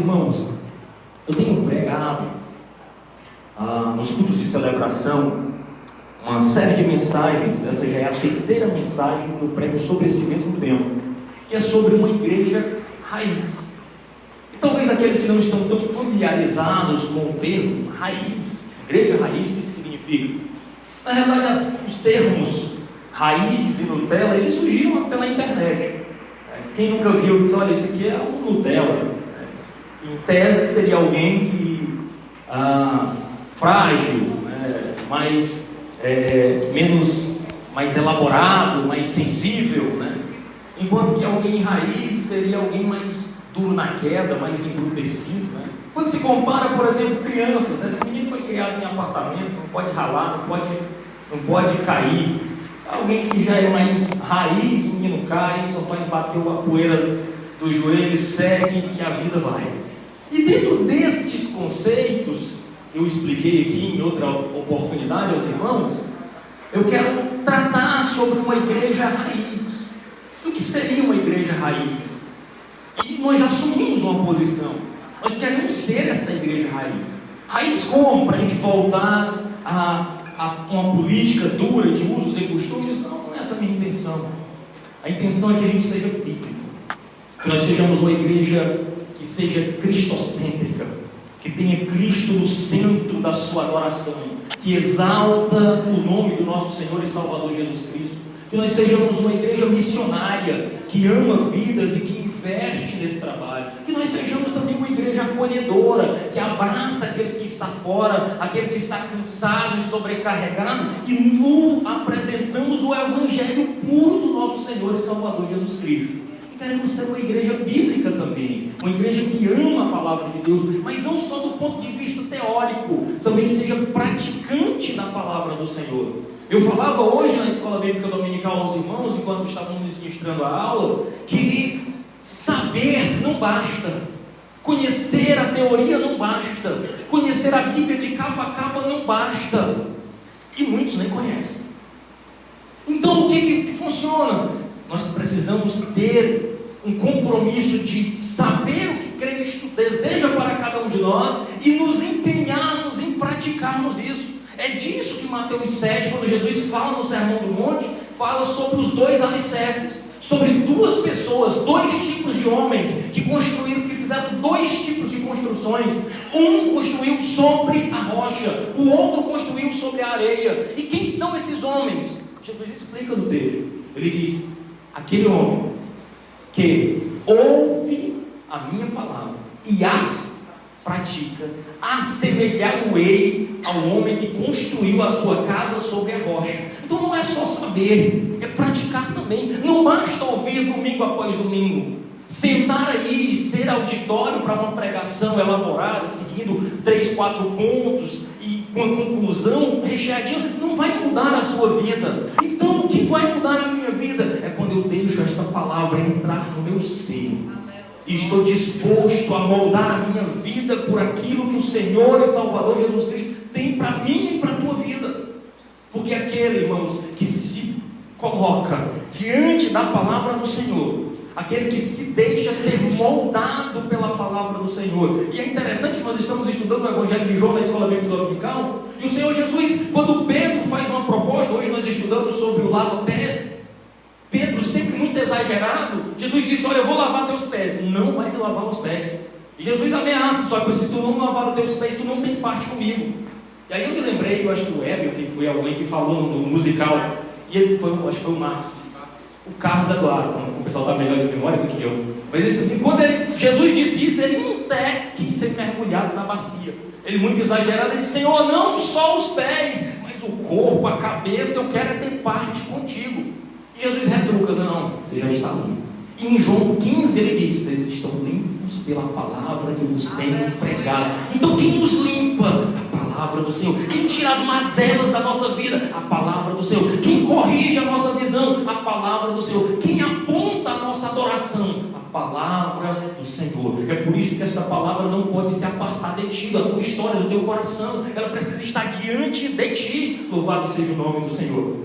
irmãos, eu tenho pregado nos cultos de celebração uma série de mensagens. Essa já é a terceira mensagem que eu prego sobre esse mesmo tema, que é sobre uma igreja raiz. E talvez aqueles que não estão tão familiarizados com o termo raiz, igreja raiz, o que isso significa? Na realidade, os termos raiz e Nutella, eles surgiram pela internet. Quem nunca viu diz: olha, esse aqui é um Nutella. Em tese seria alguém que frágil, mais elaborado, mais sensível, né? Enquanto que alguém raiz seria alguém mais duro na queda, mais embrutecido, né? Quando se compara, por exemplo, crianças, né? Esse menino foi criado em apartamento, não pode ralar, não pode cair. Alguém que já é mais raiz, o menino cai, só faz bater a poeira do joelho, segue e a vida vai. E dentro destes conceitos, eu expliquei aqui em outra oportunidade aos irmãos, eu quero tratar sobre uma igreja raiz. O que seria uma igreja raiz? E nós já assumimos uma posição. Nós queremos ser essa igreja raiz. Raiz como? Para a gente voltar a uma política dura de usos e costumes? Não é essa a minha intenção. A intenção é que a gente seja bíblico. Que nós sejamos uma igreja que seja cristocêntrica, que tenha Cristo no centro da sua adoração, que exalta o nome do nosso Senhor e Salvador Jesus Cristo, que nós sejamos uma igreja missionária, que ama vidas e que investe nesse trabalho, que nós sejamos também uma igreja acolhedora, que abraça aquele que está fora, aquele que está cansado e sobrecarregado, e nos apresentamos o evangelho puro do nosso Senhor e Salvador Jesus Cristo. Queremos ser uma igreja bíblica também, uma igreja que ama a palavra de Deus, mas não só do ponto de vista teórico, também seja praticante da palavra do Senhor. Eu falava hoje na escola bíblica dominical aos irmãos, enquanto estávamos ministrando a aula, que saber não basta, conhecer a teoria não basta, conhecer a Bíblia de capa a capa não basta, e muitos nem conhecem. Então o que funciona? Nós precisamos ter um compromisso de saber o que Cristo deseja para cada um de nós e nos empenharmos em praticarmos isso. É disso que Mateus 7, quando Jesus fala no Sermão do Monte, fala sobre os dois alicerces, sobre duas pessoas, dois tipos de homens que fizeram dois tipos de construções. Um construiu sobre a rocha, o outro construiu sobre a areia. E quem são esses homens? Jesus explica no texto. Ele diz: aquele homem que ouve a minha palavra e as pratica, assemelhar-o-ei ao homem que construiu a sua casa sobre a rocha. Então não é só saber, é praticar também. Não basta ouvir domingo após domingo, sentar aí e ser auditório para uma pregação elaborada, seguindo 3, 4 pontos e com a conclusão recheadinha, não vai mudar a sua vida. Então o que vai mudar a minha vida é quando eu deixo esta palavra entrar no meu ser e estou disposto a moldar a minha vida por aquilo que o Senhor e Salvador Jesus Cristo tem para mim e para a tua vida. Porque aquele, irmãos, que se coloca diante da palavra do Senhor, aquele que se deixa ser moldado pela palavra do Senhor. E é interessante que nós estamos estudando o Evangelho de João na escola bíblica dominical, e o Senhor Jesus, quando Pedro faz uma proposta, hoje nós estudamos sobre o lava-pés, Pedro sempre muito exagerado, Jesus disse: olha, eu vou lavar teus pés. Não vai me lavar os pés. E Jesus ameaça: só que se tu não lavar os teus pés, tu não tem parte comigo. E aí eu me lembrei, eu acho que o Hébio, que foi alguém que falou no musical, e ele foi, acho que foi o Márcio, o Carlos Eduardo, o pessoal está melhor de memória do que eu, mas ele disse assim: quando Jesus disse isso, ele não quis ser mergulhado na bacia. Ele muito exagerado, ele disse: Senhor, não só os pés, mas o corpo, a cabeça, eu quero é ter parte contigo. E Jesus retruca: não, você já está limpo. E em João 15 ele diz: vocês estão limpos pela palavra que vos tenho pregado. Então quem nos limpa? A palavra do Senhor. Quem tira as mazelas da nossa vida? A palavra do Senhor. Quem corrige a nossa visão? A palavra do Senhor. Quem aponta a nossa adoração? A palavra do Senhor. É por isso que esta palavra não pode se apartar de ti, da tua história, do teu coração. Ela precisa estar diante de ti. Louvado seja o nome do Senhor.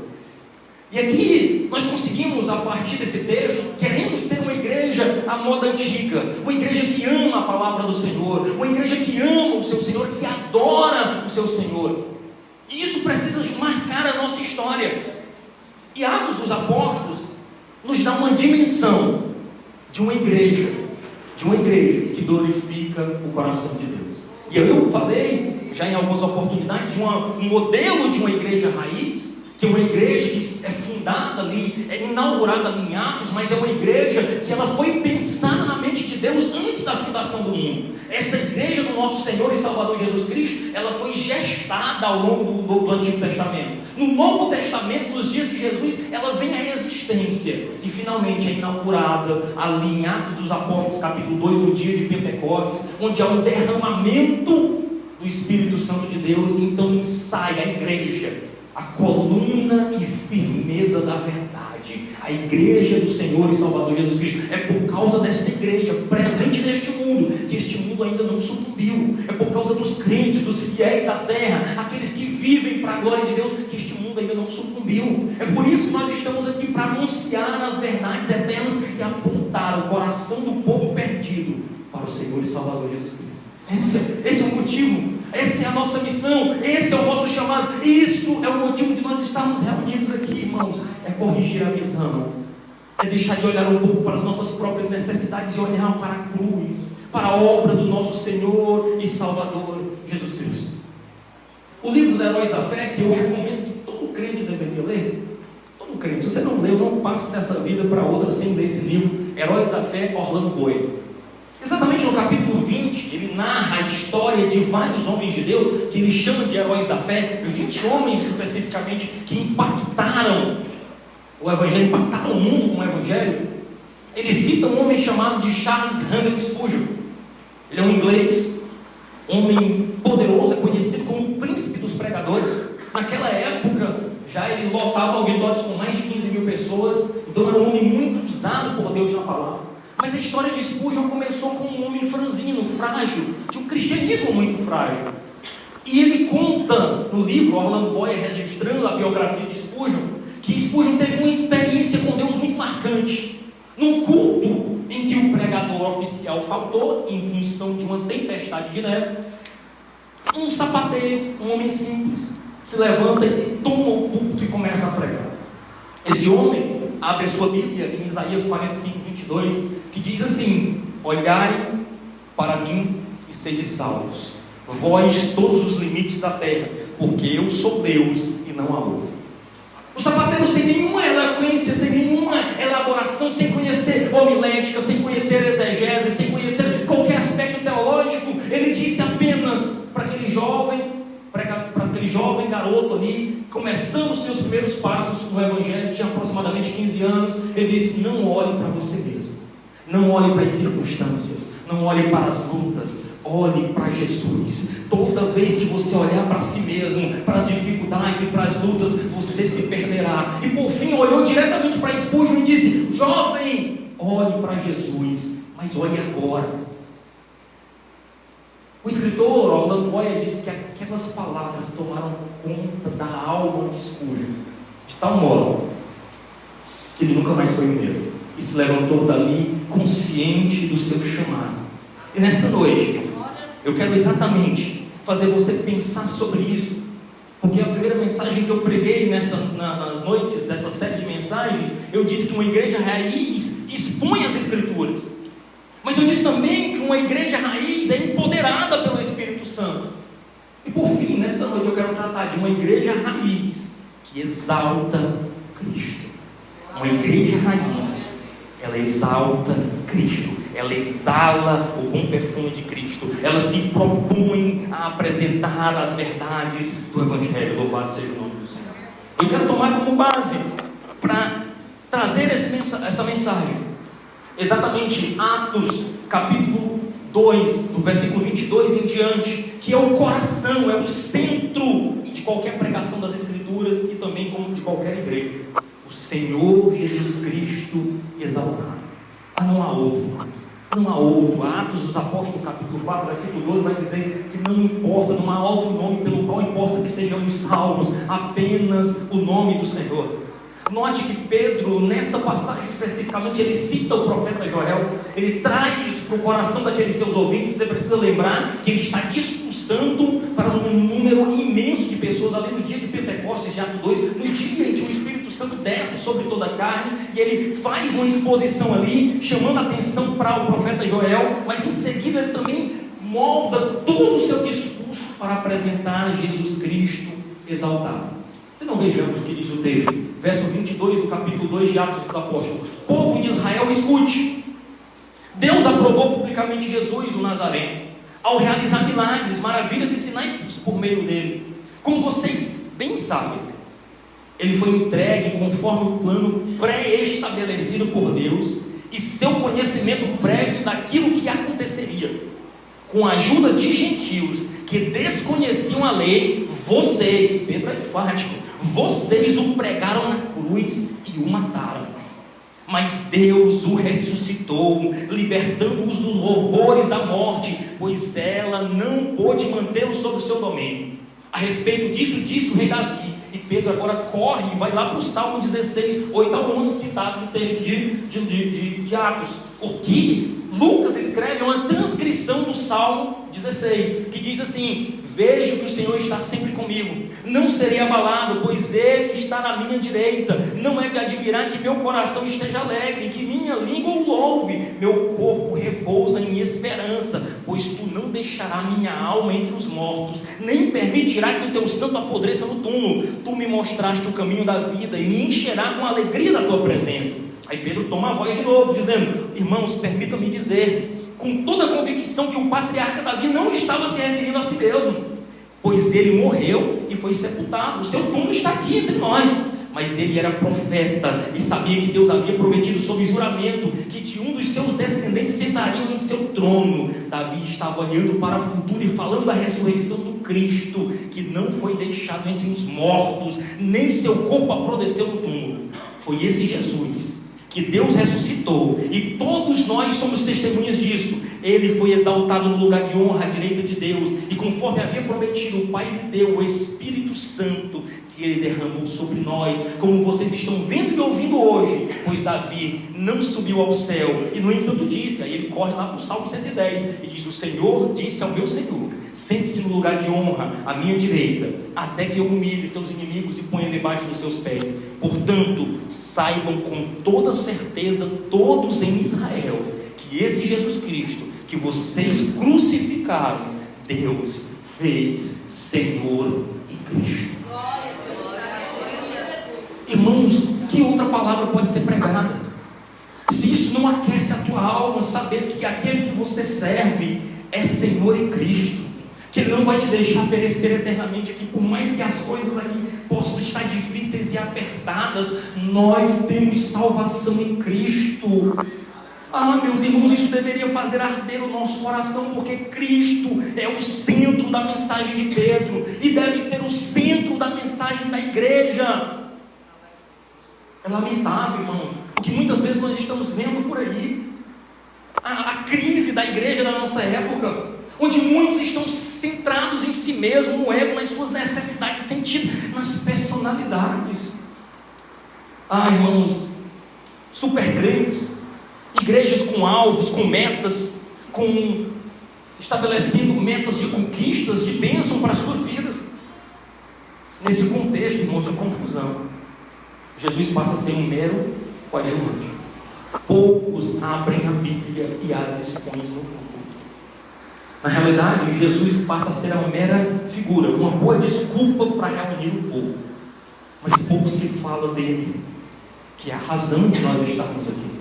E aqui nós conseguimos, a partir desse texto, queremos ser uma igreja à moda antiga, uma igreja que ama a palavra do Senhor, uma igreja que ama o seu Senhor, que adora o seu Senhor. E isso precisa marcar a nossa história. E Atos dos Apóstolos nos dá uma dimensão de uma igreja que glorifica o coração de Deus. E eu falei já em algumas oportunidades de um modelo de uma igreja raiz, que é uma igreja que é fundada ali, é inaugurada ali em Atos, mas é uma igreja que ela foi pensada na mente de Deus antes da fundação do mundo. Esta igreja do nosso Senhor e Salvador Jesus Cristo, ela foi gestada ao longo do Antigo Testamento. No Novo Testamento, nos dias de Jesus, ela vem à existência e finalmente é inaugurada ali em Atos dos Apóstolos, capítulo 2, no dia de Pentecostes, onde há um derramamento do Espírito Santo de Deus, e então ensaia a igreja, a coluna e firmeza da verdade, a igreja do Senhor e Salvador Jesus Cristo. É por causa desta igreja presente neste mundo, que este mundo ainda não sucumbiu. É por causa dos crentes, dos fiéis à terra, aqueles que vivem para a glória de Deus, que este mundo ainda não sucumbiu. É por isso que nós estamos aqui, para anunciar as verdades eternas e apontar o coração do povo perdido para o Senhor e Salvador Jesus Cristo. Esse é o motivo. Essa é a nossa missão, esse é o nosso chamado, isso é o motivo de nós estarmos reunidos aqui, irmãos. É corrigir a visão, é deixar de olhar um pouco para as nossas próprias necessidades e olhar para a cruz, para a obra do nosso Senhor e Salvador Jesus Cristo. O livro Os Heróis da Fé, que eu recomendo que todo crente deveria ler, todo crente, se você não leu, não passe dessa vida para outra sem ler esse livro, Heróis da Fé, Orlando Boyer. Exatamente no capítulo 20, ele narra a história de vários homens de Deus, que ele chama de heróis da fé, 20 homens especificamente, que impactaram o Evangelho, impactaram o mundo com o Evangelho. Ele cita um homem chamado de Charles Hammond Spurgeon. Ele é um inglês, homem poderoso, é conhecido como o príncipe dos pregadores. Naquela época, já ele lotava auditórios com mais de 15 mil pessoas, então era um homem muito usado por Deus na palavra. Mas a história de Spurgeon começou com um homem franzino, frágil, de um cristianismo muito frágil. E ele conta no livro, Orlando Boyer registrando a biografia de Spurgeon, que Spurgeon teve uma experiência com Deus muito marcante. Num culto em que o pregador oficial faltou, em função de uma tempestade de neve, um sapateiro, um homem simples, se levanta e toma o púlpito e começa a pregar. Esse homem abre a sua Bíblia em Isaías 45, 22, que diz assim: olhai para mim e sede salvos, vós todos os limites da terra, porque eu sou Deus e não há outro. O sapateiro, sem nenhuma eloquência, sem nenhuma elaboração, sem conhecer homilética, sem conhecer exegese, sem conhecer qualquer aspecto teológico, ele disse apenas para aquele jovem garoto ali, começando os seus primeiros passos no Evangelho, tinha aproximadamente 15 anos, ele disse: não olhe para você mesmo, não olhe para as circunstâncias, não olhe para as lutas, olhe para Jesus. Toda vez que você olhar para si mesmo, para as dificuldades e para as lutas, você se perderá. E por fim olhou diretamente para Spurgeon e disse: jovem, olhe para Jesus, mas olhe agora. O escritor Orlando Boyer diz que aquelas palavras tomaram conta da alma de Spurgeon, de tal modo que ele nunca mais foi o mesmo, e se levantou dali consciente do seu chamado. E nesta noite, eu quero exatamente fazer você pensar sobre isso, porque a primeira mensagem que eu preguei nas noites dessa série de mensagens, eu disse que uma igreja raiz expõe as Escrituras. Mas eu disse também que uma igreja raiz é empoderada pelo Espírito Santo. E por fim, nesta noite eu quero tratar de uma igreja raiz que exalta Cristo. Uma igreja raiz, ela exalta Cristo, ela exala o bom perfume de Cristo, ela se propõe a apresentar as verdades do Evangelho. Louvado seja o nome do Senhor. Eu quero tomar como base para trazer essa mensagem exatamente Atos capítulo 2, do versículo 22 em diante, que é o coração, é o centro de qualquer pregação das Escrituras e também como de qualquer igreja. O Senhor Jesus Cristo exaltado. Não há outro. Não há outro. Atos dos Apóstolos capítulo 4, versículo 12 vai dizer que não importa, não há outro nome pelo qual importa que sejamos salvos, apenas o nome do Senhor. Note que Pedro, nessa passagem especificamente, ele cita o profeta Joel, ele traz para o coração daqueles seus ouvintes. Você precisa lembrar que ele está discursando para um número imenso de pessoas ali no dia de Pentecostes, de Atos 2, no dia em que o Espírito Santo desce sobre toda a carne, e ele faz uma exposição ali, chamando a atenção para o profeta Joel, mas em seguida ele também molda todo o seu discurso para apresentar Jesus Cristo exaltado. Se não vejamos o que diz o texto, verso 22 do capítulo 2 de Atos do Apóstolo: povo de Israel, escute, Deus aprovou publicamente Jesus o Nazareno, ao realizar milagres, maravilhas e sinais por meio dele. Como vocês bem sabem, ele foi entregue conforme o plano pré-estabelecido por Deus e seu conhecimento prévio daquilo que aconteceria. Com a ajuda de gentios que desconheciam a lei, vocês, Pedro é enfático, vocês o pregaram na cruz e o mataram. Mas Deus o ressuscitou, libertando-os dos horrores da morte, pois ela não pôde mantê-lo sob o seu domínio. A respeito disso, disse o rei Davi. E Pedro agora corre e vai lá para o Salmo 16, 8 a 11, citado no texto de Atos. O que Lucas escreve é uma transcrição do Salmo 16, que diz assim: vejo que o Senhor está sempre comigo, não serei abalado, pois Ele está na minha direita. Não é de admirar que meu coração esteja alegre, que minha língua o louve. Meu corpo repousa em esperança, pois Tu não deixarás minha alma entre os mortos, nem permitirá que o Teu santo apodreça no túmulo. Tu me mostraste o caminho da vida e me encherá com a alegria da Tua presença. Aí Pedro toma a voz de novo, dizendo: irmãos, permitam-me dizer com toda a convicção que o patriarca Davi não estava se referindo a si mesmo, pois ele morreu e foi sepultado. O seu túmulo está aqui entre nós. Mas ele era profeta e sabia que Deus havia prometido sob juramento que de um dos seus descendentes sentariam em seu trono. Davi estava olhando para o futuro e falando da ressurreição do Cristo, que não foi deixado entre os mortos, nem seu corpo apodreceu no túmulo. Foi esse Jesus que Deus ressuscitou, e todos nós somos testemunhas disso. Ele foi exaltado no lugar de honra à direita de Deus, e conforme havia prometido, o Pai lhe deu o Espírito Santo, que Ele derramou sobre nós, como vocês estão vendo e ouvindo hoje. Pois Davi não subiu ao céu, e no entanto disse, aí ele corre lá para o Salmo 110, e diz: o Senhor disse ao meu Senhor: sente-se no lugar de honra à minha direita, até que eu humilhe seus inimigos e ponha debaixo dos seus pés. Portanto, saibam com toda certeza todos em Israel, que esse Jesus Cristo, que vocês crucificaram, Deus fez Senhor e Cristo. Irmãos, que outra palavra pode ser pregada? Se isso não aquece a tua alma, saber que aquele que você serve é Senhor e Cristo, que Ele não vai te deixar perecer eternamente aqui, por mais que as coisas aqui possam estar difíceis e apertadas, nós temos salvação em Cristo. Ah, meus irmãos, isso deveria fazer arder o nosso coração, porque Cristo é o centro da mensagem de Pedro, e deve ser o centro da mensagem da igreja. É lamentável, irmãos, o que muitas vezes nós estamos vendo por aí, a crise da igreja da nossa época, onde muitos estão centrados em si mesmo, no ego, nas suas necessidades sentidas, nas personalidades. Ah, irmãos, super crentes, igrejas com alvos, com metas, estabelecendo metas de conquistas, de bênção para as suas vidas. Nesse contexto, irmãos, de confusão, Jesus passa a ser um mero coadjuvante. Poucos abrem a Bíblia e as expõem no púlpito. Na realidade, Jesus passa a ser uma mera figura, uma boa desculpa para reunir o povo. Mas pouco se fala dele, que é a razão de nós estarmos aqui.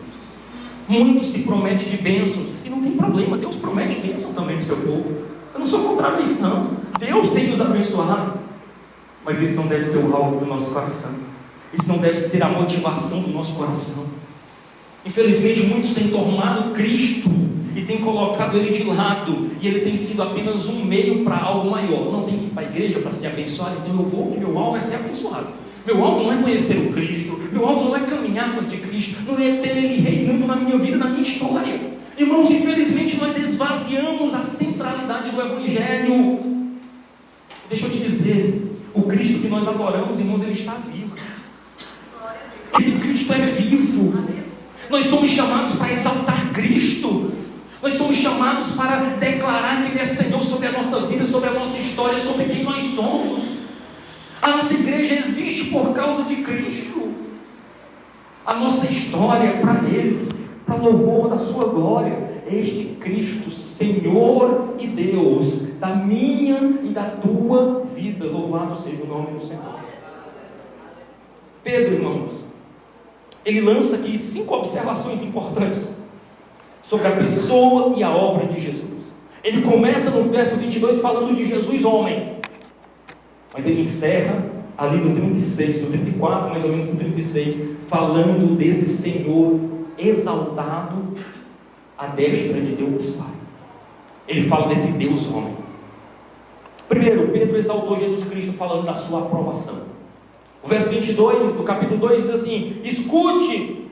Muito se promete de bênçãos, e não tem problema, Deus promete bênção também para o seu povo. Eu não sou contrário a isso, não. Deus tem nos abençoado, mas isso não deve ser o alvo do nosso coração. Isso não deve ser a motivação do nosso coração. Infelizmente, muitos têm tomado Cristo e têm colocado Ele de lado, e Ele tem sido apenas um meio para algo maior. Não tem que ir para a igreja para ser abençoado, então eu vou, que meu alvo é ser abençoado. Meu alvo não é conhecer o Cristo, meu alvo não é caminhar com este Cristo, não é ter Ele reinando na minha vida, na minha história. Irmãos, infelizmente nós esvaziamos a centralidade do Evangelho. Deixa eu te dizer, o Cristo que nós adoramos, irmãos, Ele está vivo. Esse Cristo é vivo. Nós somos chamados para exaltar Cristo. Nós somos chamados para declarar que Ele é Senhor sobre a nossa vida, sobre a nossa história, sobre quem nós somos. A nossa igreja existe por causa de Cristo. A nossa história é para Ele, para louvor da sua glória. Este Cristo, Senhor e Deus, da minha e da tua vida. Louvado seja o nome do Senhor. Pedro, irmãos, ele lança aqui 5 observações importantes sobre a pessoa e a obra de Jesus. Ele começa no verso 22 falando de Jesus homem, mas ele encerra ali no 36, no 34, mais ou menos no 36, falando desse Senhor exaltado à destra de Deus Pai. Ele fala desse Deus homem. Primeiro, Pedro exaltou Jesus Cristo falando da sua aprovação. O verso 22 do capítulo 2 diz assim: escute,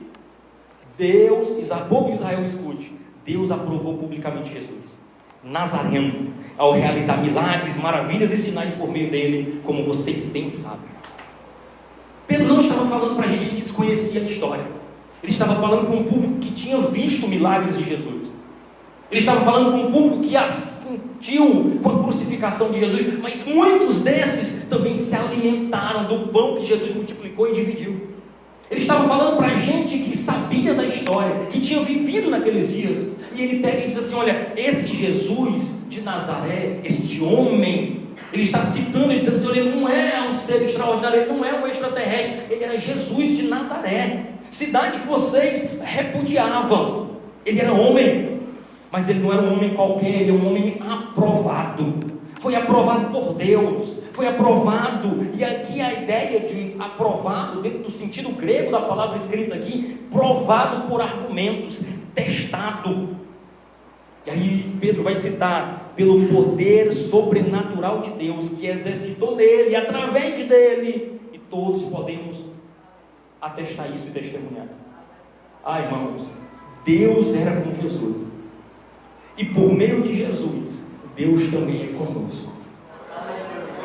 Deus, o povo de Israel escute, Deus aprovou publicamente Jesus, Nazareno, ao realizar milagres, maravilhas e sinais por meio dele, como vocês bem sabem. Pedro não estava falando para a gente que desconhecia a história. Ele estava falando para um público que tinha visto milagres de Jesus. Ele estava falando para um público que assentiu com a crucificação de Jesus, mas muitos desses também se alimentaram do pão que Jesus multiplicou e dividiu. Ele estava falando para gente que sabia da história, que tinha vivido naqueles dias. E ele pega e diz assim: olha, esse Jesus de Nazaré, este homem, ele está citando e dizendo assim: olha, ele não é um ser extraordinário, ele não é um extraterrestre, ele era Jesus de Nazaré, cidade que vocês repudiavam. Ele era homem, mas ele não era um homem qualquer, ele é um homem aprovado. Foi aprovado por Deus, foi aprovado. E aqui a ideia de aprovado, dentro do sentido grego da palavra escrita aqui, provado por argumentos, testado. E aí Pedro vai citar: pelo poder sobrenatural de Deus, que exercitou nele e através dele, e todos podemos atestar isso e testemunhar. Irmãos, Deus era com Jesus, e por meio de Jesus, Deus também é conosco.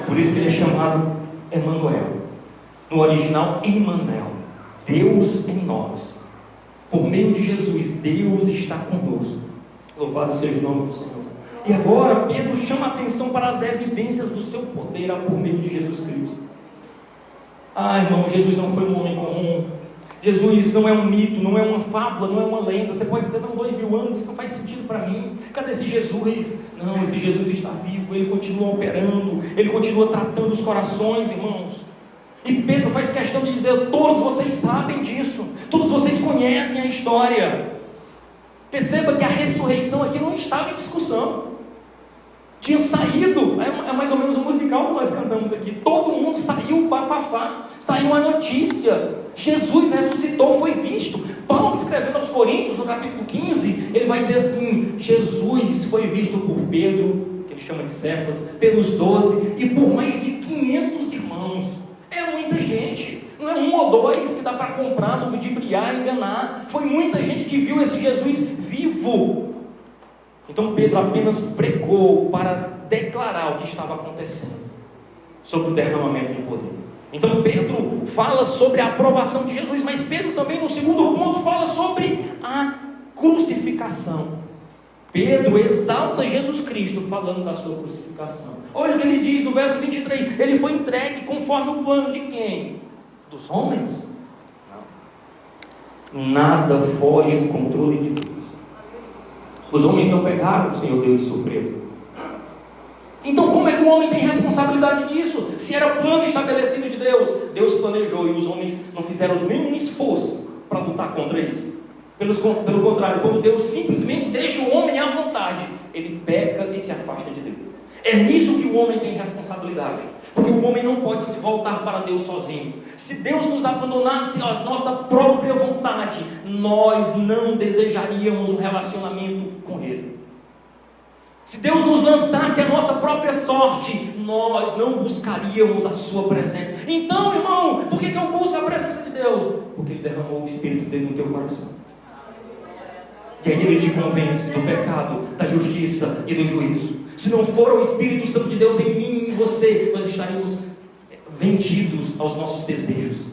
É por isso que ele é chamado Emanuel. No original, Emmanuel, Deus em nós. Por meio de Jesus, Deus está conosco. Louvado seja o nome do Senhor. E agora Pedro chama a atenção para as evidências do seu poder por meio de Jesus Cristo. Irmão, Jesus não foi um homem comum. Jesus não é um mito, não é uma fábula, não é uma lenda. Você pode dizer: não, 2000 anos, isso não faz sentido para mim. Cadê esse Jesus? Não, esse Jesus está vivo, ele continua operando, ele continua tratando os corações, irmãos. E Pedro faz questão de dizer: todos vocês sabem disso, todos vocês conhecem a história. Perceba que a ressurreição aqui não estava em discussão. Tinha saído, é mais ou menos o musical que nós cantamos aqui. Todo mundo saiu, bafafás, saiu a notícia. Jesus ressuscitou, foi visto. Paulo, escrevendo aos Coríntios, no capítulo 15, ele vai dizer assim: Jesus foi visto por Pedro, que ele chama de Cefas, pelos 12 e por mais de 500 irmãos. É muita gente. Não é 1 ou 2 que dá para comprar, ludibriar, enganar. Foi muita gente que viu esse Jesus vivo. Então Pedro apenas pregou para declarar o que estava acontecendo sobre o derramamento de poder. Então Pedro fala sobre a aprovação de Jesus, mas Pedro também, no segundo ponto, fala sobre a crucificação. Pedro exalta Jesus Cristo falando da sua crucificação. Olha o que ele diz no verso 23: ele foi entregue conforme o plano de quem? Dos homens? Não. Nada foge do controle de Deus. Os homens não pegaram o Senhor Deus de surpresa. Então como é que o homem tem responsabilidade nisso? Se era o plano estabelecido de Deus, Deus planejou e os homens não fizeram nenhum esforço para lutar contra isso. Pelo contrário, quando Deus simplesmente deixa o homem à vontade, ele peca e se afasta de Deus. É nisso que o homem tem responsabilidade, porque o homem não pode se voltar para Deus sozinho. Se Deus nos abandonasse à nossa própria vontade, nós não desejaríamos um relacionamento com Ele. Se Deus nos lançasse a nossa própria sorte, nós não buscaríamos a sua presença. Então, irmão, por que eu busco a presença de Deus? Porque Ele derramou o Espírito dele no teu coração. E aí Ele te convence do pecado, da justiça e do juízo. Se não for o Espírito Santo de Deus em mim e em você, nós estaríamos vendidos aos nossos desejos,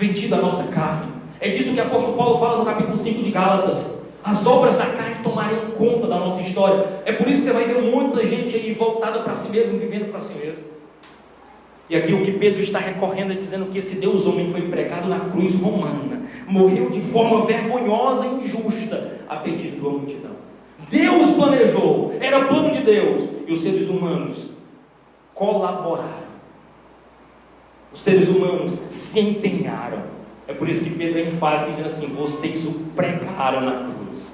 vendido a nossa carne. É disso que o apóstolo Paulo fala no capítulo 5 de Gálatas. As obras da carne tomariam conta da nossa história. É por isso que você vai ver muita gente aí voltada para si mesmo, vivendo para si mesmo. E aqui o que Pedro está recorrendo é dizendo que esse Deus homem foi pregado na cruz romana, morreu de forma vergonhosa e injusta a pedido de uma multidão. Deus planejou, era plano de Deus, e os seres humanos colaboraram. Os seres humanos se empenharam. É por isso que Pedro é enfático dizendo assim: vocês o pregaram na cruz.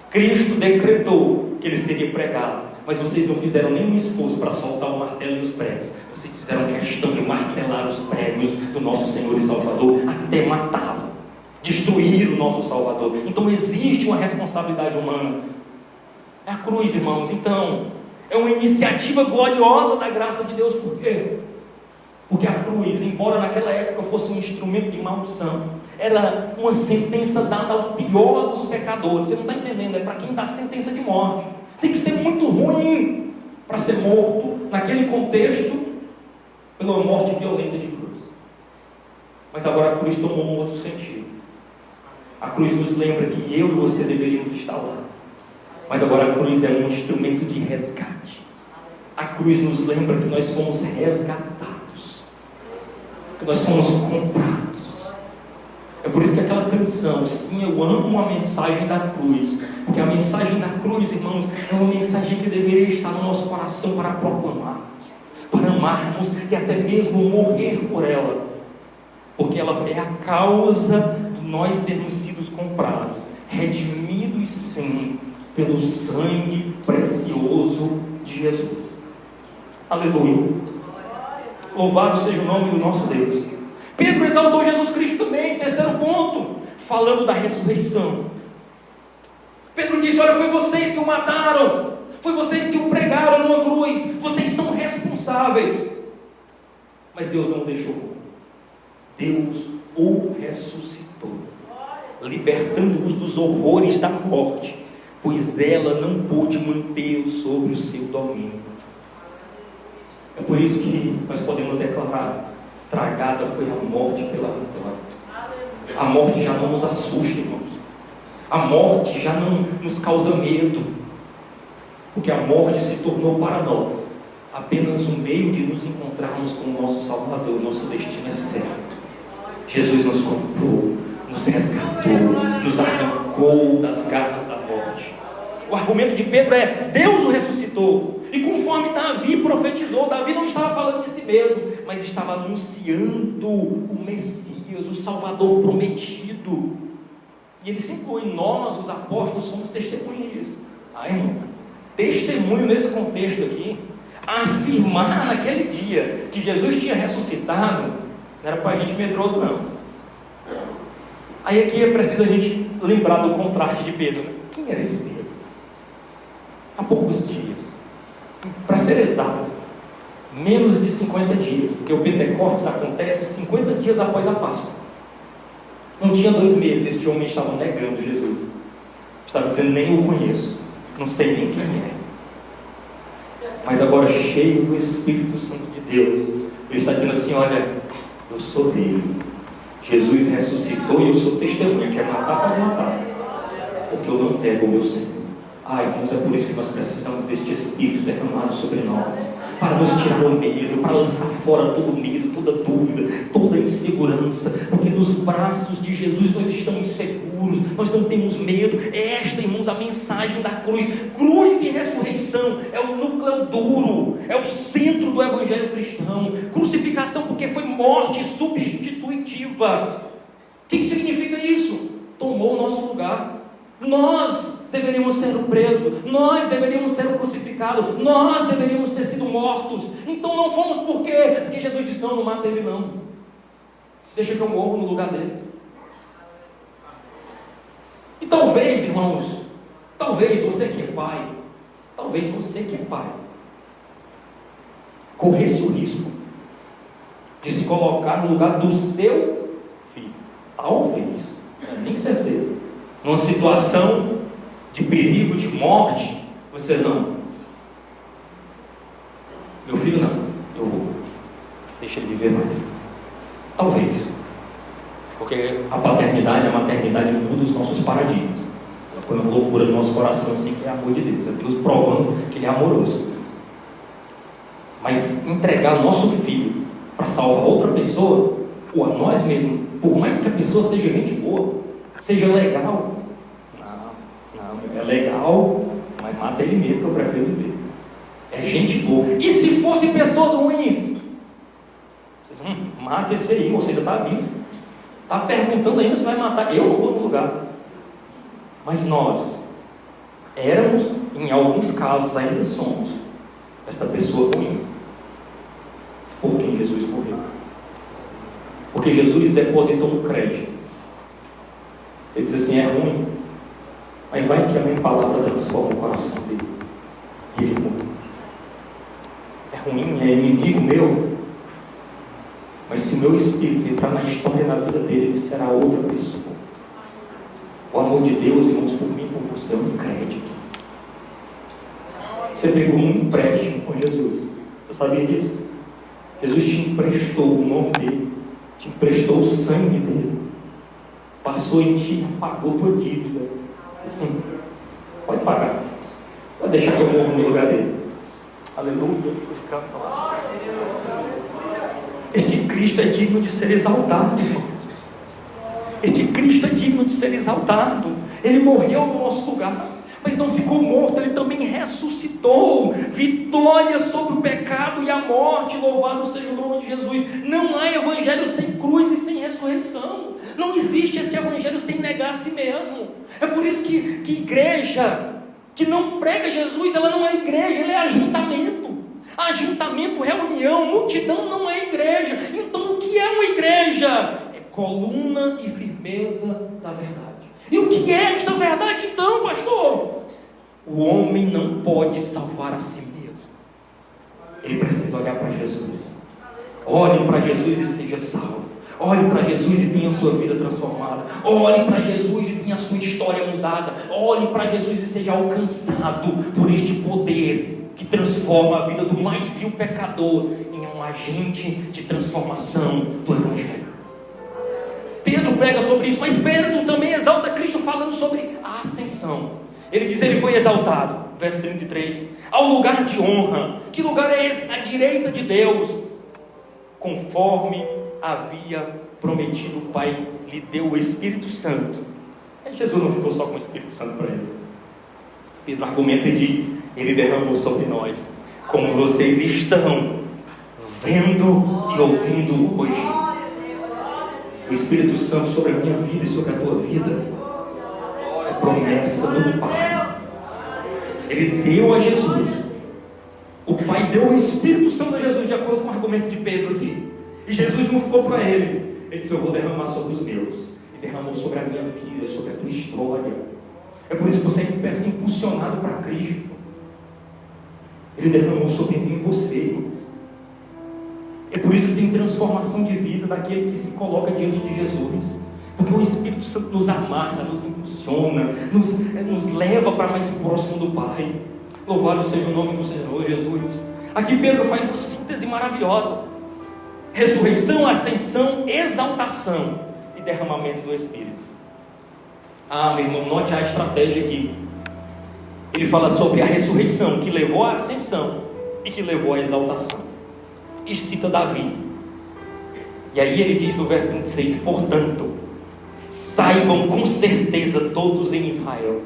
Cristo decretou que ele seria pregado, mas vocês não fizeram nenhum esforço para soltar o martelo e os pregos. Vocês fizeram questão de martelar os pregos do nosso Senhor e Salvador até matá-lo, destruir o nosso Salvador. Então existe uma responsabilidade humana. É a cruz, irmãos. Então é uma iniciativa gloriosa da graça de Deus. Por quê? Porque a cruz, embora naquela época fosse um instrumento de maldição, era uma sentença dada ao pior dos pecadores. Você não está entendendo? É para quem dá sentença de morte. Tem que ser muito ruim para ser morto naquele contexto pela morte violenta de cruz. Mas agora a cruz tomou um outro sentido. A cruz nos lembra que eu e você deveríamos estar lá. Mas agora a cruz é um instrumento de resgate. A cruz nos lembra que nós fomos resgatados, que nós fomos comprados. É por isso que aquela canção, sim, eu amo a mensagem da cruz, porque a mensagem da cruz, irmãos, é uma mensagem que deveria estar no nosso coração para proclamarmos, para amarmos e até mesmo morrer por ela, porque ela é a causa de nós termos sido comprados, redimidos sim, pelo sangue precioso de Jesus. Aleluia! Louvado seja o nome do nosso Deus. Pedro exaltou Jesus Cristo também. Terceiro ponto, falando da ressurreição. Pedro disse: olha, foi vocês que o mataram, foi vocês que o pregaram numa cruz, vocês são responsáveis. Mas Deus não o deixou. Deus o ressuscitou, libertando-os dos horrores da morte, pois ela não pôde mantê-lo sob o seu domínio. É por isso que nós podemos declarar: tragada foi a morte pela vitória. A morte já não nos assusta, irmãos. A morte já não nos causa medo, porque a morte se tornou para nós apenas um meio de nos encontrarmos com o nosso Salvador. Nosso destino é certo. Jesus nos comprou, nos resgatou, nos arrancou das garras da morte. O argumento de Pedro é: Deus o ressuscitou. E conforme Davi profetizou, Davi não estava falando de si mesmo, mas estava anunciando o Messias, o Salvador prometido. E ele se inclui: nós, os apóstolos, somos testemunhas disso. Irmão, testemunho nesse contexto aqui, afirmar naquele dia que Jesus tinha ressuscitado, não era para a gente medroso, não. Aí aqui é preciso a gente lembrar do contraste de Pedro, né? Quem era esse Pedro? Há poucos dias, para ser exato, menos de 50 dias, porque o Pentecostes acontece 50 dias após a Páscoa. Não tinha 2 meses, este homem estava negando Jesus, estava dizendo: nem o conheço, não sei nem quem é. Mas agora, cheio do Espírito Santo de Deus, ele está dizendo assim: olha, eu sou dele, Jesus ressuscitou e eu sou testemunha. Quer matar, pode matar, porque eu não nego o meu Senhor. Irmãos, é por isso que nós precisamos deste Espírito derramado sobre nós, para nos tirar o medo, para lançar fora todo medo, toda dúvida, toda insegurança, porque nos braços de Jesus nós estamos seguros, nós não temos medo. Esta, irmãos, a mensagem da cruz. Cruz e ressurreição é o núcleo duro, é o centro do evangelho cristão. Crucificação porque foi morte substitutiva. O que significa isso? Tomou o nosso lugar. Nós deveríamos ser presos, nós deveríamos ser crucificados, nós deveríamos ter sido mortos. Então não fomos por quê? Porque Jesus disse: não mata ele não, deixa que eu morro no lugar dele. E talvez, irmãos, talvez você que é pai, corresse o risco de se colocar no lugar do seu filho. Talvez, nem certeza, numa situação de perigo, de morte, você: não, meu filho não, eu vou, deixa ele viver mais. Talvez, Porque a paternidade, a maternidade muda os nossos paradigmas. Ela põe uma loucura no nosso coração assim, que é amor de Deus. É Deus provando que Ele é amoroso. Mas entregar o nosso filho para salvar outra pessoa, ou a nós mesmos, por mais que a pessoa seja gente boa, seja legal, não, é legal, mas mata ele mesmo, que eu prefiro viver. É gente boa. E se fossem pessoas ruins? Vocês, mata esse aí, você ainda está vivo. Está perguntando ainda se vai matar. Eu não vou no lugar. Mas nós éramos, em alguns casos ainda somos, esta pessoa ruim, por quem Jesus morreu. Porque Jesus depositou um crédito. Ele diz assim: é ruim, mas vai que a minha palavra transforma o coração dele. E ele morreu. É ruim, é inimigo meu, mas se meu espírito entrar na história da vida dele, ele será outra pessoa. O amor de Deus, irmãos, por mim, por você, é um crédito. Você pegou um empréstimo com Jesus. Você sabia disso? Jesus te emprestou o nome dele, te emprestou o sangue dele, passou em ti, pagou tua dívida. Assim, pode pagar, pode deixar que eu morro no lugar dele. Aleluia. Este Cristo é digno de ser exaltado, irmão. Este Cristo é digno de ser exaltado. Ele morreu no nosso lugar, mas não ficou morto, ele também ressuscitou. Vitória sobre o pecado e a morte. Louvado seja o nome de Jesus. Não há evangelho sem cruz e sem ressurreição. Não existe este evangelho sem negar a si mesmo. É por isso que igreja que não prega Jesus, ela não é igreja, ela é ajuntamento. Ajuntamento, reunião, multidão não é igreja. Então o que é uma igreja? É coluna e firmeza da verdade. E o que é esta verdade então, pastor? O homem não pode salvar a si mesmo. Ele precisa olhar para Jesus. Olhe para Jesus e seja salvo. Olhe para Jesus e tenha a sua vida transformada. Olhe para Jesus e tenha a sua história mudada. Olhe para Jesus e seja alcançado por este poder que transforma a vida do mais vil pecador em um agente de transformação do Evangelho. Pedro prega sobre isso, mas Pedro também exalta Cristo falando sobre a ascensão. Ele diz: ele foi exaltado, verso 33, ao lugar de honra. Que lugar é esse? À direita de Deus, conforme havia prometido o Pai, lhe deu o Espírito Santo. Aí Jesus não ficou só com o Espírito Santo para ele. Pedro argumenta e diz: ele derramou sobre nós, como vocês estão vendo e ouvindo hoje. O Espírito Santo sobre a minha vida e sobre a tua vida é promessa do Pai. Ele deu a Jesus. O Pai deu o Espírito Santo a Jesus, de acordo com o argumento de Pedro aqui. E Jesus não ficou para ele. Ele disse: eu vou derramar sobre os meus. E derramou sobre a minha vida, sobre a tua história. É por isso que você é impulsionado para Cristo. Ele derramou sobre mim e você. É por isso que tem transformação de vida daquele que se coloca diante de Jesus. Porque o Espírito Santo nos amarra, nos impulsiona, nos leva para mais próximo do Pai. Louvado seja o nome do Senhor Jesus. Aqui Pedro faz uma síntese maravilhosa: ressurreição, ascensão, exaltação e derramamento do Espírito. Ah, meu irmão, note a estratégia aqui. Ele fala sobre a ressurreição, que levou à ascensão e que levou à exaltação. E cita Davi. E aí ele diz no verso 36: portanto, saibam com certeza todos em Israel,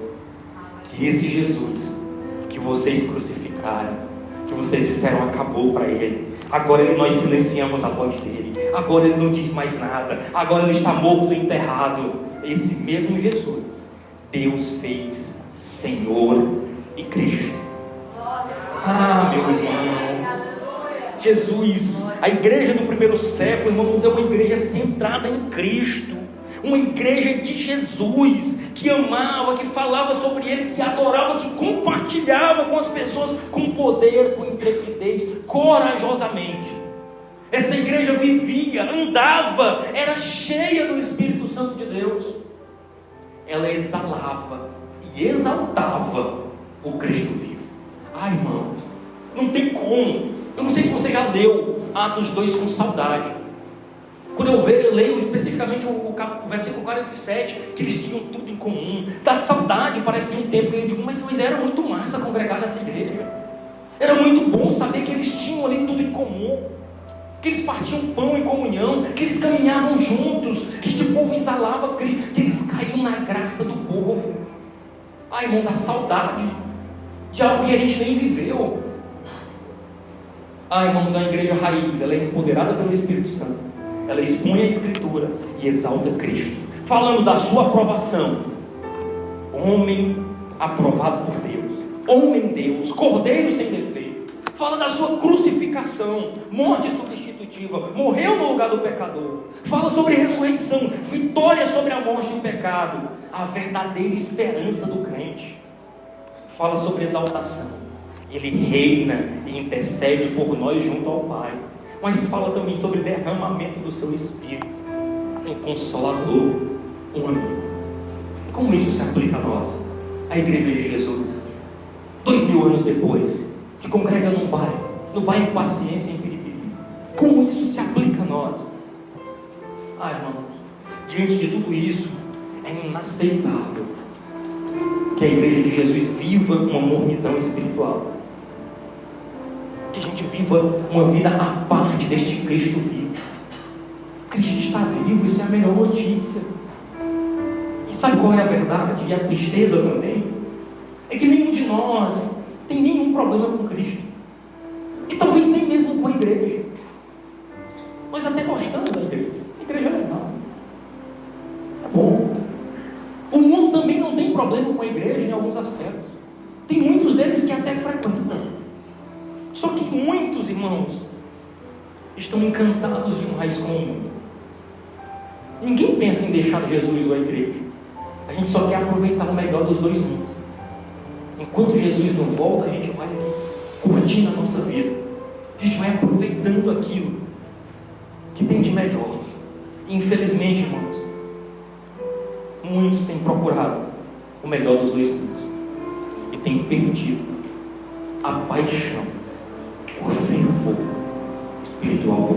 que esse Jesus que vocês crucificaram, que vocês disseram acabou para ele, agora nós silenciamos a voz dele, agora ele não diz mais nada, agora ele está morto e enterrado. Esse mesmo Jesus, Deus fez Senhor e Cristo. Ah, meu irmão, Jesus, a igreja do primeiro século, irmãos, é uma igreja centrada em Cristo, uma igreja de Jesus, que amava, que falava sobre Ele, que adorava, que compartilhava com as pessoas com poder, com intrepidez, corajosamente. Essa igreja vivia, andava, era cheia do Espírito Santo de Deus. Ela exalava e exaltava o Cristo vivo. Ai, irmãos, não tem como. Eu não sei se você já leu Atos 2 com saudade. Quando eu leio especificamente o versículo 47, que eles tinham tudo em comum, dá saudade, parece que um tempo que eu digo, mas era muito massa congregar nessa igreja, era muito bom saber que eles tinham ali tudo em comum, que eles partiam pão em comunhão, que eles caminhavam juntos, que este povo exalava Cristo, que eles caíam na graça do povo. Ai, irmão, dá saudade de algo que a gente nem viveu. Ah, irmãos, a igreja raiz, ela é empoderada pelo Espírito Santo, ela expõe a Escritura e exalta Cristo, falando da sua aprovação. Homem aprovado por Deus, homem Deus, cordeiro sem defeito. Fala da sua crucificação, morte substitutiva, morreu no lugar do pecador. Fala sobre ressurreição, vitória sobre a morte e o pecado, a verdadeira esperança do crente. Fala sobre exaltação, ele reina e intercede por nós junto ao Pai. Mas fala também sobre derramamento do seu Espírito, um consolador, um amigo. E como isso se aplica a nós, a igreja de Jesus, 2000 anos depois, que congrega no bairro Paciência em Piripiri? Como isso se aplica a nós? Ah, irmãos, diante de tudo isso, é inaceitável que a igreja de Jesus viva uma mornidão espiritual, que a gente viva uma vida à parte deste Cristo vivo. Cristo está vivo, isso é a melhor notícia. E sabe qual é a verdade? E a tristeza também é que nenhum de nós tem nenhum problema com Cristo, e talvez nem mesmo com a igreja. Nós até gostamos da igreja, a igreja é legal, é bom. O mundo também não tem problema com a igreja em alguns aspectos, tem muitos deles que até frequentam. Só que muitos irmãos estão encantados demais com o mundo. Ninguém pensa em deixar Jesus ou a igreja, a gente só quer aproveitar o melhor dos dois mundos. Enquanto Jesus não volta, a gente vai aqui curtindo a nossa vida, a gente vai aproveitando aquilo que tem de melhor. E infelizmente, irmãos, muitos têm procurado o melhor dos dois mundos e têm perdido a paixão, o fervor espiritual.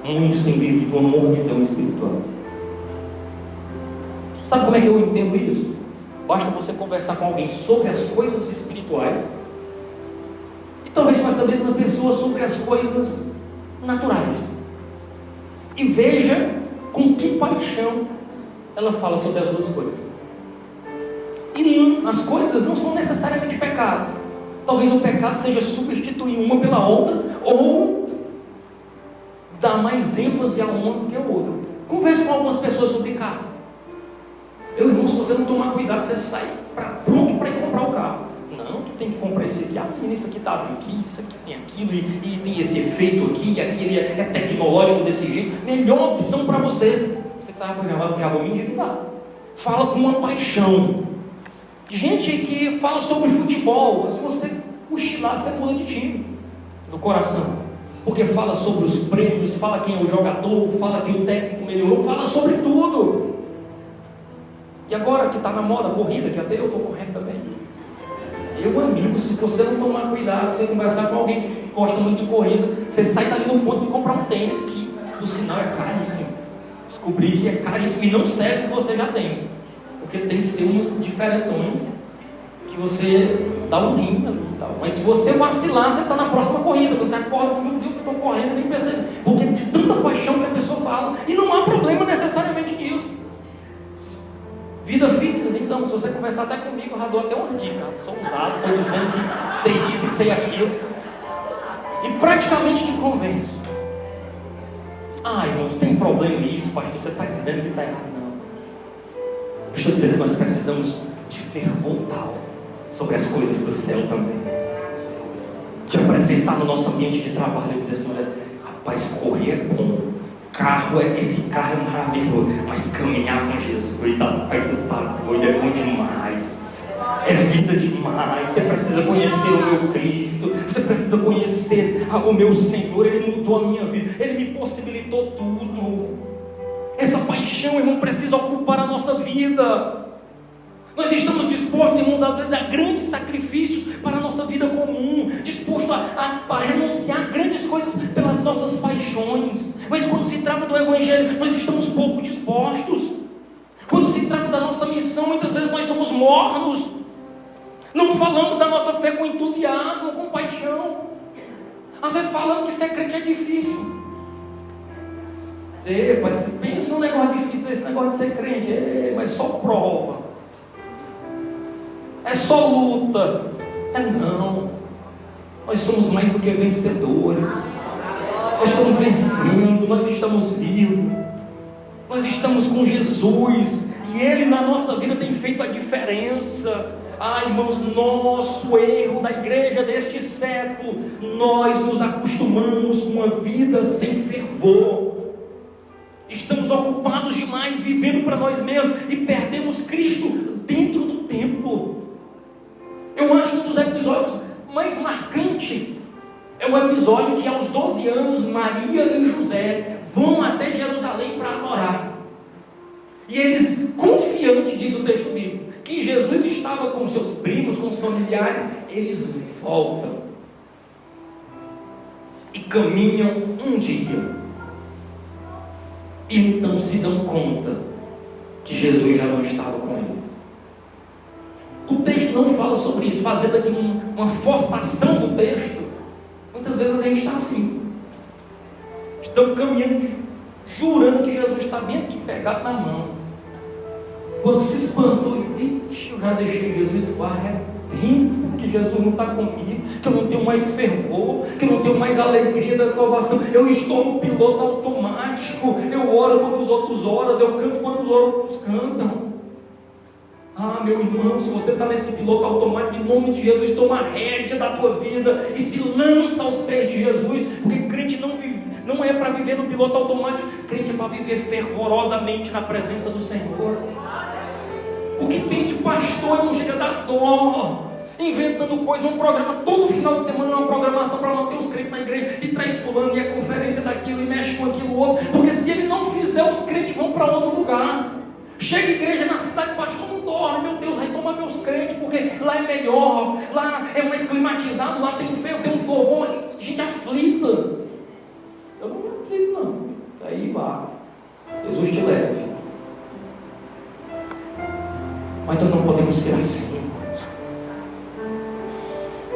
Muitos têm vivido uma mornidão espiritual. Sabe como é que eu entendo isso? Basta você conversar com alguém sobre as coisas espirituais, e talvez com essa mesma pessoa sobre as coisas naturais, e veja com que paixão ela fala sobre as duas coisas. E as coisas não são necessariamente pecado. Talvez o pecado seja substituir uma pela outra, ou dar mais ênfase a uma do que a outra. Converse com algumas pessoas sobre carro. Meu irmão, se você não tomar cuidado, você sai pronto para ir comprar o carro. Não, tu tem que comprar esse aqui. Ah, menina, isso aqui tá bem aqui, isso aqui tem aquilo, e tem esse efeito aqui, e aquele é tecnológico desse jeito. Melhor opção para você. Você sabe, já vou me endividar. Fala com uma paixão. Gente que fala sobre futebol, se você cochilar, você muda de time, do coração. Porque fala sobre os prêmios, fala quem é o jogador, fala que o técnico melhorou, fala sobre tudo. E agora que está na moda, corrida, que até eu estou correndo também. Meu amigo, se você não tomar cuidado, você conversar com alguém que gosta muito de corrida, você sai dali no ponto de comprar um tênis, que o sinal é caríssimo. Descobri que é caríssimo e não serve o que você já tem. Porque tem que ser uns diferentões, que você dá um rim ali e tal. Mas se você vacilar, você está na próxima corrida. Você acorda, meu Deus, eu estou correndo, nem percebe. Porque é de tanta paixão que a pessoa fala. E não há problema necessariamente nisso. Vida fitness, então, se você conversar até comigo, eu já dou até uma dica. Sou usado, estou dizendo que sei isso e sei aquilo. E praticamente te convenço. Ah, irmãos, tem problema nisso, pastor? Você está dizendo que está errado? Não. Eu estou dizendo que nós precisamos de fervor tal sobre as coisas do céu também. De apresentar no nosso ambiente de trabalho e dizer assim: olha, rapaz, correr é bom. Esse carro é maravilhoso, mas caminhar com Jesus, tá doido, é bom demais, é vida demais. Você precisa conhecer o meu Cristo, você precisa conhecer o meu Senhor. Ele mudou a minha vida, Ele me possibilitou tudo. Essa paixão, irmão, precisa ocupar a nossa vida. Nós estamos dispostos, irmãos, às vezes a grandes sacrifícios para a nossa vida comum, dispostos a renunciar a grandes coisas pelas nossas paixões. paixões. Mas quando se trata do Evangelho, nós estamos pouco dispostos. Quando se trata da nossa missão, muitas vezes nós somos mornos. Não falamos da nossa fé com entusiasmo, com paixão. Às vezes falamos que ser crente é difícil. Mas pensa um negócio difícil, esse negócio de ser crente. Mas só prova. É só luta. Não. Nós somos mais do que vencedores. Nós estamos vencendo, nós estamos vivos. Nós estamos com Jesus. E Ele na nossa vida tem feito a diferença. Irmãos, nosso erro da igreja deste século, nós nos acostumamos com uma vida sem fervor. Estamos ocupados demais, vivendo para nós mesmos, e perdemos Cristo dentro do templo. Eu acho que um dos episódios mais marcantes é o episódio que aos 12 anos Maria e José vão até Jerusalém para adorar. E eles, confiantes, diz o texto bíblico, que Jesus estava com seus primos, com os familiares, eles voltam e caminham um dia, e então se dão conta que Jesus já não estava com eles. O texto não fala sobre isso, fazendo aqui uma forçação do texto. Muitas vezes a gente está assim, estão caminhando, jurando que Jesus está bem aqui pegado na mão. Quando se espantou e vixe, eu já deixei Jesus fora, tempo que Jesus não está comigo, que eu não tenho mais fervor, que eu não tenho mais alegria da salvação. Eu estou no piloto automático. Eu oro quando os outros oram, eu canto quando os outros cantam. Meu irmão, se você está nesse piloto automático, em nome de Jesus, toma a rédea da tua vida e se lança aos pés de Jesus, porque crente não é para viver no piloto automático, crente é para viver fervorosamente na presença do Senhor. O que tem de pastor não chega a dar dó, inventando coisas, um programa, todo final de semana é uma programação para manter os crentes na igreja, e traz fulano, e a conferência daquilo, e mexe com aquilo outro, porque se ele não fizer, os crentes vão para outro lugar. Chega a igreja na cidade, pastor não dorme, meu Deus, vai tomar meus crentes, porque lá é melhor, lá é mais climatizado, lá tem um ferro, tem um forró, gente aflita. Eu não me aflito não, aí vá, Jesus te leve. Mas nós não podemos ser assim.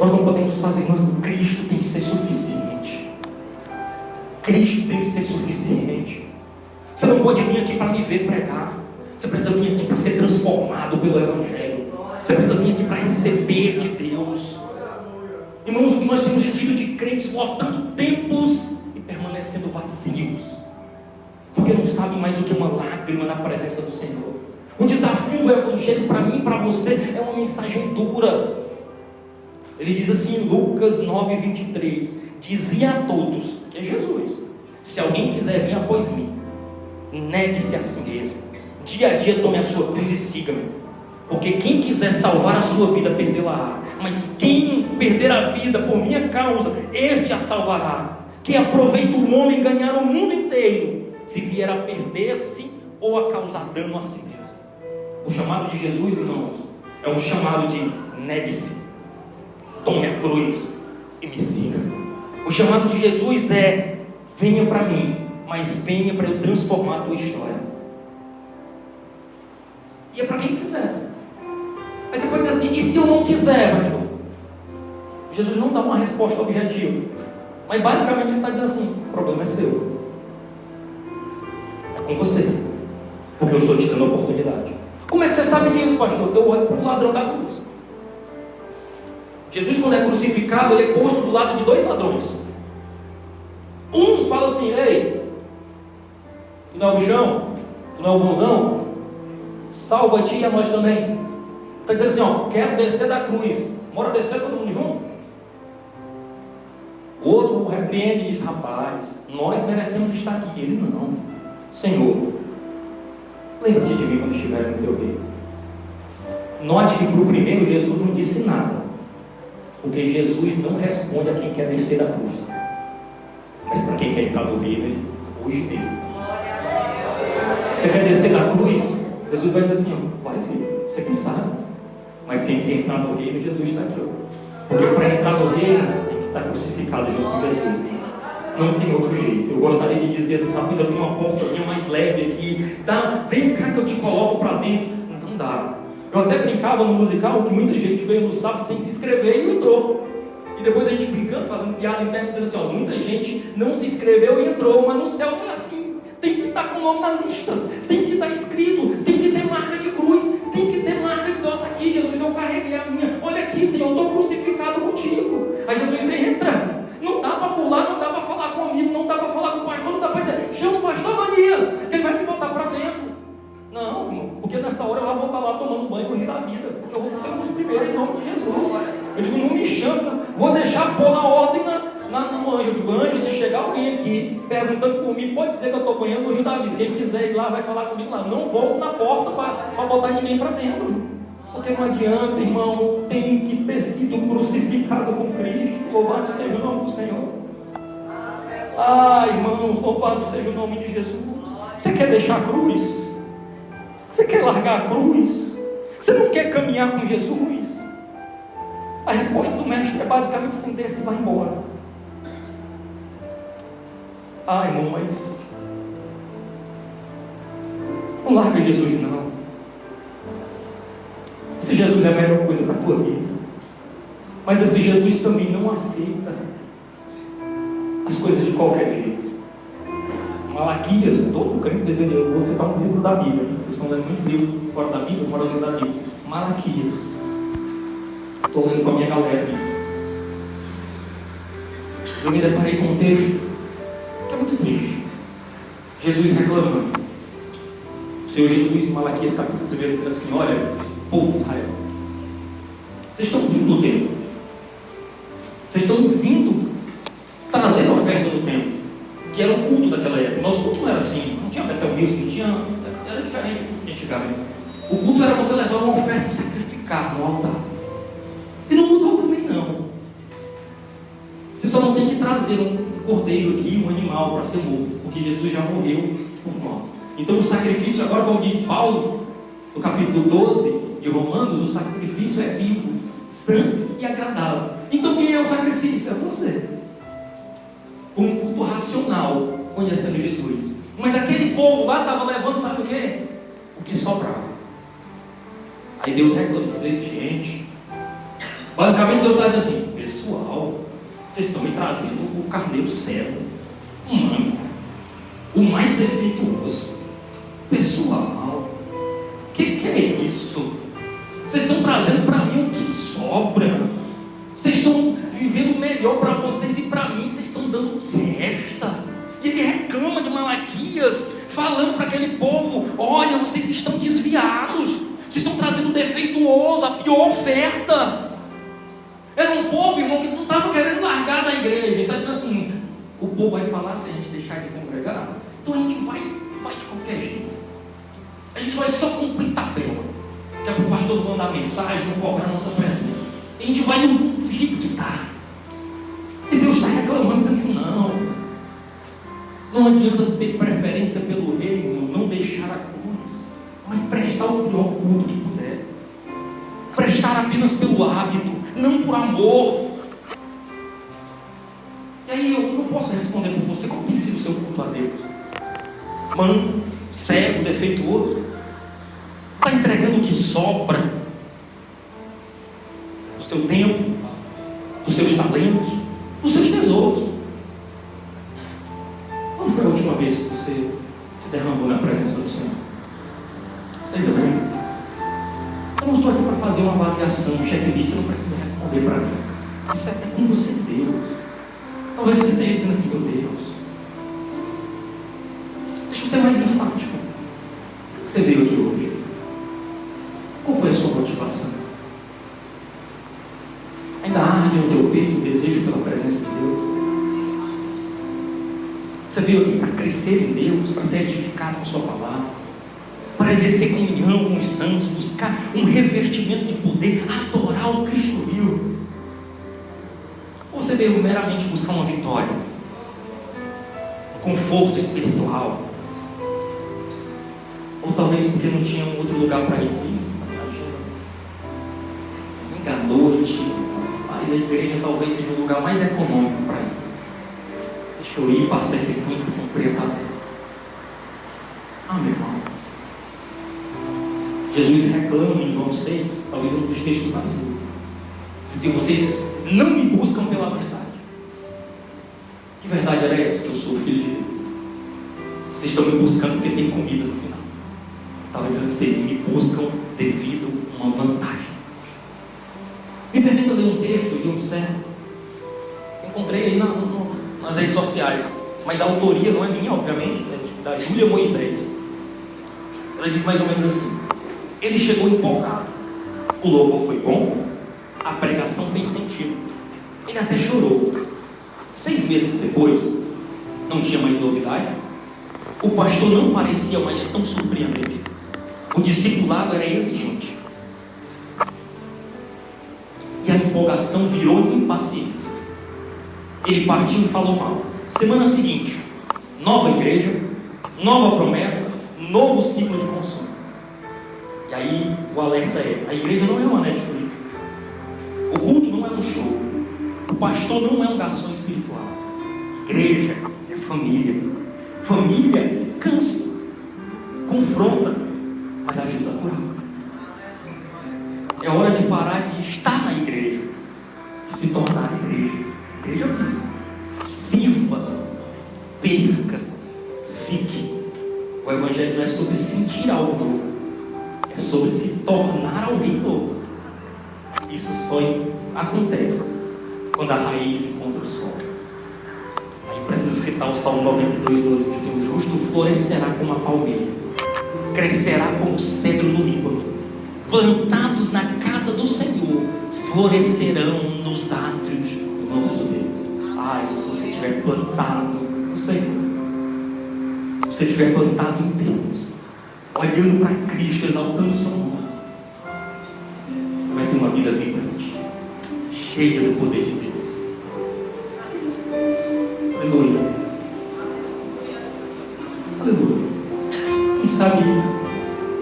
Nós não podemos fazer, Cristo tem que ser suficiente. Cristo tem que ser suficiente. Você não pode vir aqui para me ver pregar. Você precisa vir aqui para ser transformado pelo Evangelho. Você precisa vir aqui para receber de Deus. Irmãos, nós temos tido de crentes lotando templos e permanecendo vazios, porque não sabem mais o que é uma lágrima na presença do Senhor. O desafio do Evangelho para mim e para você é uma mensagem dura. Ele diz assim em Lucas 9:23: dizia a todos, que é Jesus, se alguém quiser vir após mim, negue-se a si mesmo, dia a dia tome a sua cruz e siga-me. Porque quem quiser salvar a sua vida, perdê-la-á. Mas quem perder a vida por minha causa, este a salvará. Que aproveita o homem ganhar o mundo inteiro, se vier a perder-se ou a causar dano a si mesmo. O chamado de Jesus, irmãos, é um chamado de negue-se, tome a cruz e me siga. O chamado de Jesus é: venha para mim, mas venha para eu transformar a tua história. E é para quem quiser. Mas você pode dizer assim: e se eu não quiser, pastor? Jesus não dá uma resposta objetiva, mas basicamente ele está dizendo assim: o problema é seu, é com você, porque eu estou te dando a oportunidade. Como é que você sabe disso, pastor? Eu olho para o ladrão da cruz. Jesus, quando é crucificado, ele é posto do lado de dois ladrões. Um fala assim: ei, tu não é o bichão? Tu não é o bonzão? Salva-te e a nós também. Está dizendo assim: quero descer da cruz, bora descer todo mundo junto? O outro o repreende e diz: rapaz, nós merecemos estar aqui. Ele: não, Senhor, lembra-te de mim quando estiver no teu reino. Note que para o primeiro Jesus não disse nada, porque Jesus não responde a quem quer descer da cruz. Mas para quem quer entrar no reino, ele diz: hoje mesmo. Você quer descer da cruz? Jesus vai dizer assim: vai, filho, você quem sabe. Mas quem quer entrar no reino, Jesus está aqui. Porque para entrar no reino, tem que estar crucificado junto com Jesus. Não tem outro jeito. Eu gostaria de dizer assim, rapaz, eu tenho uma portazinha mais leve aqui, tá? Vem cá que eu te coloco para dentro. Não dá. Eu até brincava no musical que muita gente veio no sábado sem se inscrever e não entrou. E depois a gente brincando, fazendo piada interna, dizendo assim, ó, muita gente não se inscreveu e entrou, mas no céu não é assim. Tem que estar com o nome na lista, tem que estar escrito, tem que ter marca de cruz, tem que ter marca de dizer, olha aqui, Jesus, eu carreguei a minha. Olha aqui, Senhor, eu estou crucificado contigo. Aí Jesus, você entra. Não dá para pular, não dá para falar com um amigo, não dá para falar com o pastor, não dá para dizer, chama o pastor Danias, que ele vai me botar para dentro. Não, irmão, porque nessa hora eu já vou estar lá tomando banho no rio da vida, porque eu vou ser um dos primeiros em nome de Jesus. Eu digo, não me chama, vou deixar pôr na ordem no anjo. Eu digo, anjo, se chegar alguém aqui perguntando por mim, pode dizer que eu estou banhando no rio da vida. Quem quiser ir lá vai falar comigo lá. Não volto na porta para botar ninguém para dentro. Porque não adianta, irmãos, tem que ter sido crucificado com Cristo. Louvado seja o nome do Senhor. Ah, irmãos, louvado seja o nome de Jesus. Você quer deixar a cruz? Você quer largar a cruz? Você não quer caminhar com Jesus? A resposta do mestre é basicamente assim, desce e vai embora. Ah, irmão, mas não larga Jesus não. Esse Jesus é a melhor coisa para a tua vida. Mas esse Jesus também não aceita as coisas de qualquer jeito. Malaquias, todo crente deveria. Vou citar um livro da Bíblia. Vocês estão lendo muito livro fora da Bíblia, fora da Bíblia. Malaquias. Estou lendo com a minha galera. Eu me deparei com um texto que é muito triste. Jesus reclamando. O Senhor Jesus, Malaquias capítulo 1, diz assim: olha, povo de Israel, vocês estão vindo no templo, vocês estão vindo trazendo oferta no templo, que era o culto daquela época. Nosso culto não era assim, não tinha Betel Music, não tinha, era diferente do culto antigamente. O culto era você levar uma oferta e sacrificar no altar. E não mudou também não. Você só não tem que trazer um cordeiro aqui, um animal para ser morto, porque Jesus já morreu por nós. Então o sacrifício agora, como diz Paulo no capítulo 12 de Romanos, o sacrifício é vivo, santo e agradável. Então quem é o sacrifício? É você. Um culto racional, conhecendo Jesus. Mas aquele povo lá estava levando, sabe o quê? O que sobrava. Aí Deus reclama, gente. Basicamente Deus está dizendo assim: pessoal, vocês estão me trazendo o carneiro cego, humano, o mais defeituoso. Pessoal, que é isso? Vocês estão trazendo para mim o que sobra. Vocês estão vivendo melhor para vocês e para mim vocês estão dando o que resta. E ele reclama de Malaquias, falando para aquele povo: olha, vocês estão desviados, vocês estão trazendo defeituoso, a pior oferta. Era um povo, irmão, que não estava querendo largar da igreja. Ele está dizendo assim: o povo vai falar se a gente deixar de congregar, então a gente vai de qualquer jeito. A gente vai só cumprir tabela, que é para o pastor mandar mensagem, não cobrar a nossa presença. A gente vai do jeito que está. E Deus está reclamando, dizendo assim: não adianta ter preferência pelo reino, não deixar a cruz, mas prestar o pior culto que puder. Prestar apenas pelo hábito, não por amor. E aí eu não posso responder por você. Qual tem sido o seu culto a Deus? Manco, cego, defeituoso? Está entregando o que sobra do seu tempo, dos seus talentos, dos seus tesouros? Quando foi a última vez que você se derramou na presença do Senhor? Você ainda lembra? Eu não estou aqui para fazer uma avaliação, um checklist, você não precisa responder para mim. Isso é com você, Deus. Talvez você esteja dizendo assim: meu Deus, deixa eu ser mais enfático. Por que você veio aqui hoje? Qual foi a sua motivação? Ainda arde no teu peito o desejo pela presença de Deus? Você veio aqui para crescer em Deus, para ser edificado com a sua palavra, para exercer comunhão com os santos, buscar um revertimento de poder, adorar o Cristo vivo? Ou você veio meramente buscar uma vitória, um conforto espiritual? Ou talvez porque não tinha um outro lugar para ir? Domingo à noite, mas a igreja talvez seja o lugar mais econômico para ir. Deixa eu ir passar esse tempo com a tabela. Meu irmão. Jesus reclama em João 6, talvez um dos textos mais duros. Dizia: vocês não me buscam pela verdade. Que verdade era essa? Que eu sou o Filho de Deus. Vocês estão me buscando porque tem comida no final. Talvez vocês me buscam devido a uma vantagem. Me permita ler um texto e um encerro. Encontrei aí nas redes sociais, mas a autoria não é minha, obviamente, é da Júlia Moisés. Ela diz mais ou menos assim: ele chegou empolgado, o louvor foi bom, a pregação fez sentido, ele até chorou. 6 meses depois, não tinha mais novidade, o pastor não parecia mais tão surpreendente, o discipulado era exigente, e a empolgação virou impaciência. Ele partiu e falou mal. Semana seguinte, nova igreja, nova promessa, novo ciclo de consumo. E aí o alerta é: a igreja não é uma Netflix, o culto não é um show, o pastor não é um garçom espiritual. Igreja é família. Família cansa, confronta, mas ajuda a curar. É hora de parar de estar na igreja e se tornar igreja. Igreja viva. Sirva, perca, fique. O evangelho não é sobre sentir algo novo, é sobre se tornar alguém novo. Isso só acontece quando a raiz encontra o solo. Aí preciso citar o Salmo 92:12, que diz: o justo florescerá como a palmeira, crescerá como o cedro no Líbano, plantados na casa do Senhor, florescerão nos átrios do nosso Deus. Se você estiver plantado no Senhor, se você estiver plantado em Deus, olhando para Cristo, exaltando o seu nome, você vai ter uma vida vibrante, cheia do poder de Deus. Aleluia. Aleluia. Quem sabe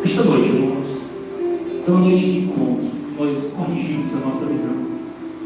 esta noite, irmãos, é uma noite de encontro, nós corrigimos a nossa visão.